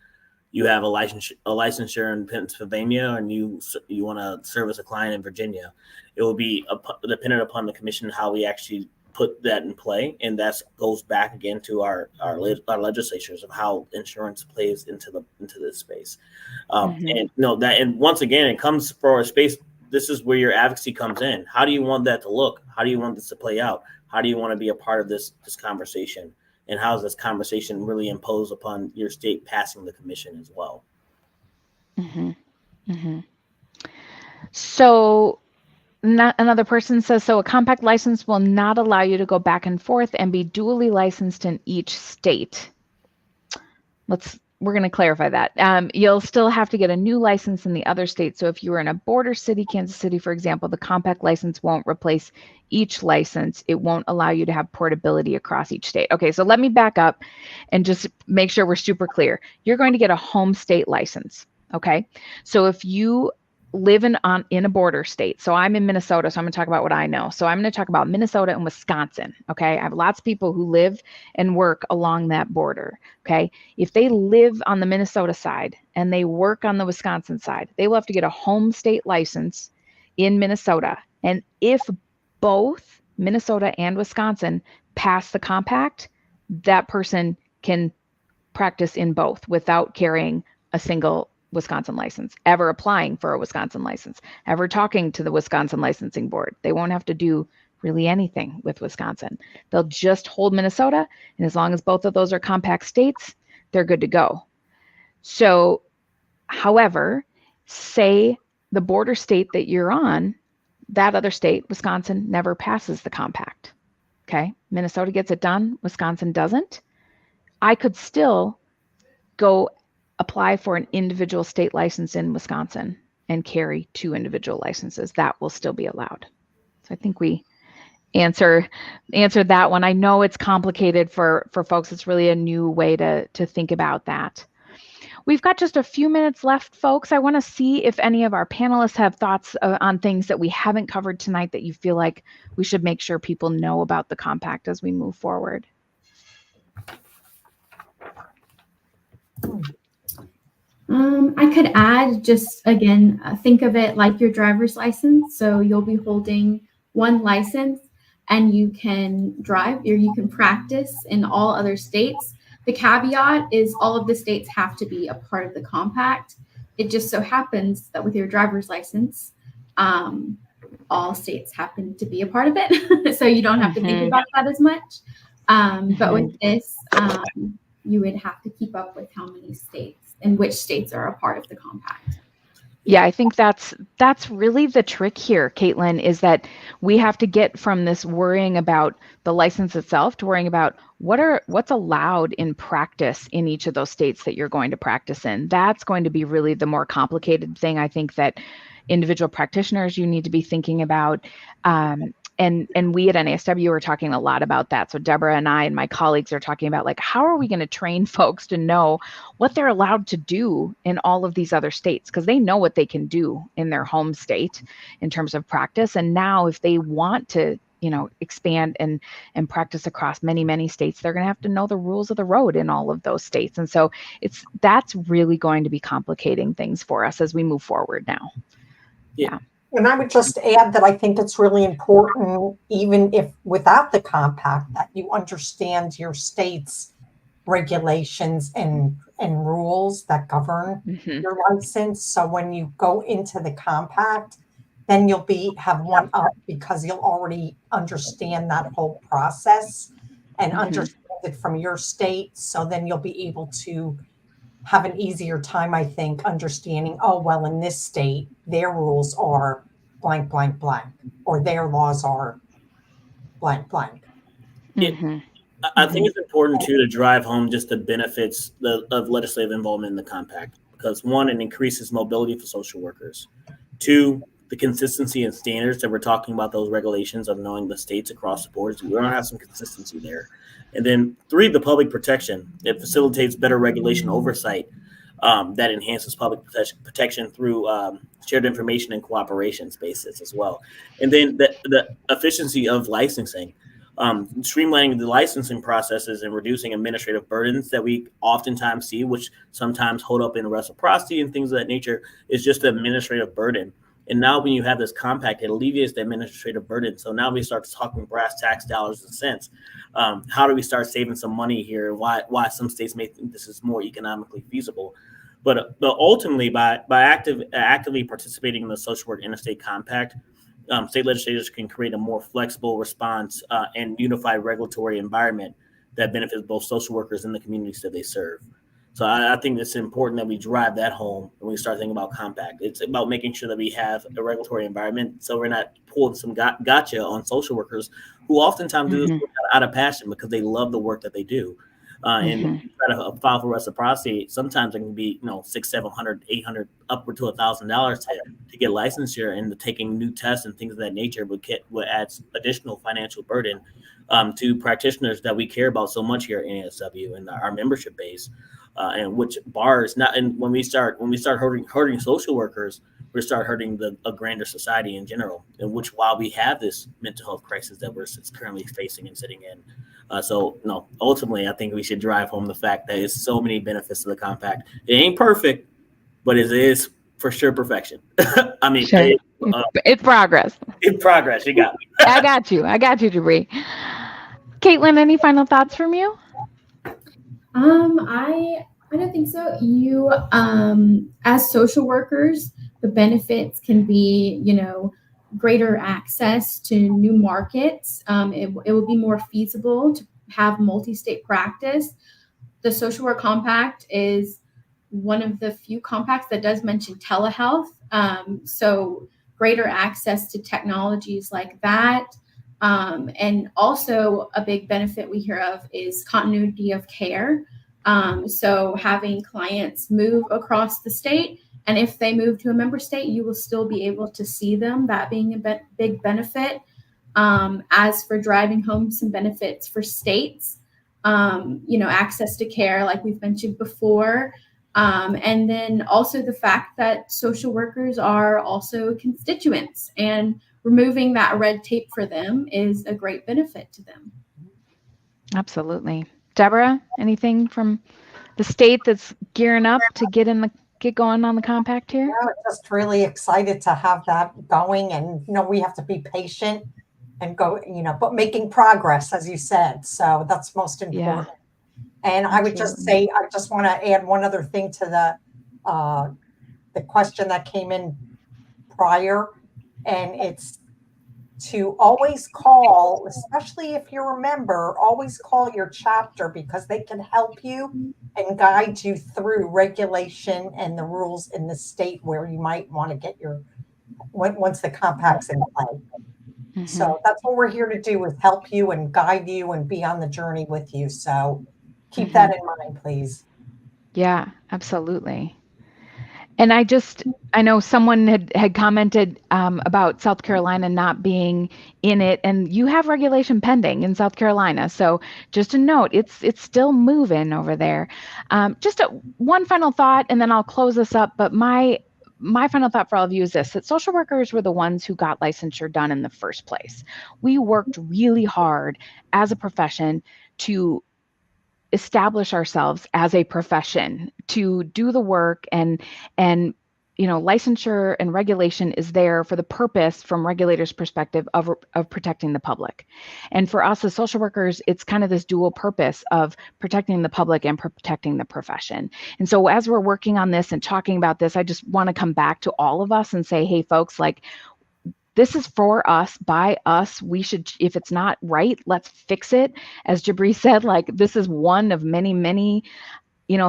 you have a licensure in Pennsylvania and you want to service a client in Virginia. It will be dependent upon the commission how we actually put that in play, and that goes back again to our legislatures of how insurance plays into this space. And and once again, it comes for a space. This is where your advocacy comes in. How do you want that to look? How do you want this to play out? How do you want to be a part of this conversation? And how does this conversation really impose upon your state passing the commission as well? So another person says, so a compact license will not allow you to go back and forth and be dually licensed in each state. We're going to clarify that. You'll still have to get a new license in the other state. So if you were in a border city, Kansas City, for example, the compact license won't replace each license. It won't allow you to have portability across each state. Okay, so let me back up and just make sure we're super clear. You're going to get a home state license, okay? So if you live in a border state. So I'm in Minnesota, so I'm going to talk about what I know. So I'm going to talk about Minnesota and Wisconsin, okay? I have lots of people who live and work along that border, okay? If they live on the Minnesota side and they work on the Wisconsin side, they will have to get a home state license in Minnesota. And if both Minnesota and Wisconsin pass the compact, that person can practice in both without carrying a single Wisconsin license, ever applying for a Wisconsin license, ever talking to the Wisconsin licensing board. They won't have to do really anything with Wisconsin. They'll just hold Minnesota, and as long as both of those are compact states, they're good to go. So, however, say the border state that you're on, that other state, Wisconsin, never passes the compact. Okay, Minnesota gets it done, Wisconsin doesn't. I could still go apply for an individual state license in Wisconsin and carry 2 individual licenses. That will still be allowed. So I think we answered that one. I know it's complicated for folks. It's really a new way to think about that. We've got just a few minutes left, folks. I want to see if any of our panelists have thoughts on things that we haven't covered tonight that you feel like we should make sure people know about the compact as we move forward. I could add just, again, think of it like your driver's license. So you'll be holding one license and you can drive or you can practice in all other states. The caveat is all of the states have to be a part of the compact. It just so happens that with your driver's license, all states happen to be a part of it. So you don't have to think about that as much. But with this, you would have to keep up with how many states and which states are a part of the compact. Yeah, I think that's really the trick here, Caitlin, is that we have to get from this worrying about the license itself to worrying about what's allowed in practice in each of those states that you're going to practice in. That's going to be really the more complicated thing, I think, that individual practitioners you need to be thinking about. And we at NASW are talking a lot about that. So Deborah and I and my colleagues are talking about, like, how are we going to train folks to know what they're allowed to do in all of these other states? Because they know what they can do in their home state in terms of practice. And now if they want to, expand and practice across many, many states, they're going to have to know the rules of the road in all of those states. And so that's really going to be complicating things for us as we move forward now. Yeah. And I would just add that I think it's really important, even if without the compact, that you understand your state's regulations and rules that govern your license. So when you go into the compact, then you'll have one up because you'll already understand that whole process and understand it from your state. So then you'll be able to have an easier time, I think, understanding, oh, well, in this state, their rules are blank, blank, blank, or their laws are blank, blank. I think it's important, too, to drive home just the benefits of legislative involvement in the compact, because 1, it increases mobility for social workers. 2, the consistency and standards that we're talking about, those regulations of knowing the states across the boards. We're going to have some consistency there. And then 3, the public protection. It facilitates better regulation oversight that enhances public protection through shared information and cooperation spaces as well. And then the efficiency of licensing. streamlining the licensing processes and reducing administrative burdens that we oftentimes see, which sometimes hold up in reciprocity and things of that nature, is just the administrative burden. And now when you have this compact, it alleviates the administrative burden. So now we start talking brass tacks, dollars and cents. How do we start saving some money here? Why some states may think this is more economically feasible? But ultimately, by actively participating in the Social Work Interstate Compact, state legislators can create a more flexible response and unified regulatory environment that benefits both social workers and the communities that they serve. So I think it's important that we drive that home when we start thinking about compact. It's about making sure that we have a regulatory environment so we're not pulling some gotcha on social workers who oftentimes do this out of passion because they love the work that they do. And try to file for reciprocity, sometimes it can be, $600, $700, $800, upward to $1,000 to get licensure, and taking new tests and things of that nature would add additional financial burden to practitioners that we care about so much here at NASW and our membership base, and which bars not. And when we start hurting social workers, we start hurting a grander society in general. In which, while we have this mental health crisis that we're currently facing and sitting in. Ultimately, I think we should drive home the fact that there's so many benefits to the compact. It ain't perfect, but it is for sure perfection. I mean, sure. It's progress. It's progress. You got me. I got you, Jabri. Caitlin, any final thoughts from you? I don't think so. You, as social workers, the benefits can be, greater access to new markets. It will be more feasible to have multi-state practice. The Social Work Compact is one of the few compacts that does mention telehealth. So greater access to technologies like that. And also a big benefit we hear of is continuity of care. So having clients move across the state, and if they move to a member state, you will still be able to see them, that being a big benefit. As for driving home some benefits for states, access to care, like we've mentioned before. And then also the fact that social workers are also constituents, and removing that red tape for them is a great benefit to them. Absolutely. Deborah, anything from the state that's gearing up to get going on the compact here? Yeah, just really excited to have that going, and we have to be patient and go, but making progress, as you said. So that's most important. Yeah, and absolutely. I would just say, I just want to add one other thing to the question that came in prior, and it's to always call, especially if you're a member, always call your chapter, because they can help you and guide you through regulation and the rules in the state where you might want to get once the compact's in play. So that's what we're here to do, is help you and guide you and be on the journey with you. So keep that in mind, please. Yeah, absolutely. And I know someone had commented about South Carolina not being in it, and you have regulation pending in South Carolina. So just a note, it's still moving over there. Just one final thought, and then I'll close this up. But my final thought for all of you is this: that social workers were the ones who got licensure done in the first place. We worked really hard as a profession to establish ourselves as a profession, to do the work, and licensure and regulation is there for the purpose, from regulators' perspective, of protecting the public. And for us as social workers, it's kind of this dual purpose of protecting the public and protecting the profession. And so as we're working on this and talking about this, I just want to come back to all of us and say, hey folks, this is for us, by us. We should, if it's not right, let's fix it. As Jabri said, this is one of many, many,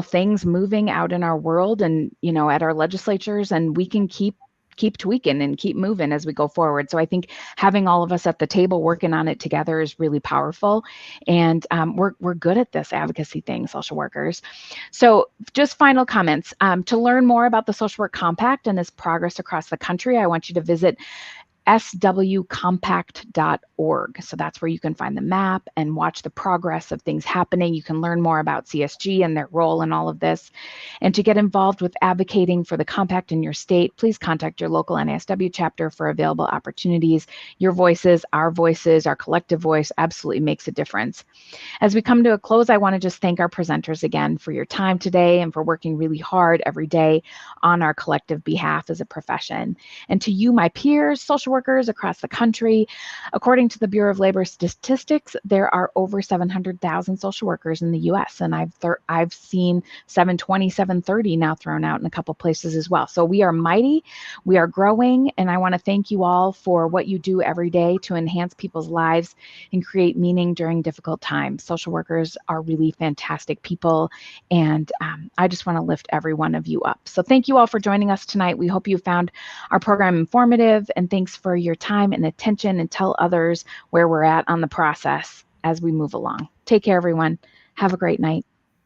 things moving out in our world and, at our legislatures, and we can keep tweaking and keep moving as we go forward. So I think having all of us at the table working on it together is really powerful. And we're good at this advocacy thing, social workers. So just final comments. To learn more about the Social Work Compact and its progress across the country, I want you to visit swcompact.org. So that's where you can find the map and watch the progress of things happening. You can learn more about CSG and their role in all of this. And to get involved with advocating for the compact in your state, please contact your local NASW chapter for available opportunities. Your voices, our collective voice absolutely makes a difference. As we come to a close, I want to just thank our presenters again for your time today and for working really hard every day on our collective behalf as a profession. And to you, my peers, social workers across the country, according to the Bureau of Labor Statistics, there are over 700,000 social workers in the US, and I've seen 720, 730 now thrown out in a couple places as well. So we are mighty, we are growing, and I want to thank you all for what you do every day to enhance people's lives and create meaning during difficult times. Social workers are really fantastic people, and I just want to lift every one of you up. So thank you all for joining us tonight. We hope you found our program informative, and thanks for your time and attention, and tell others where we're at on the process as we move along. Take care, everyone. Have a great night.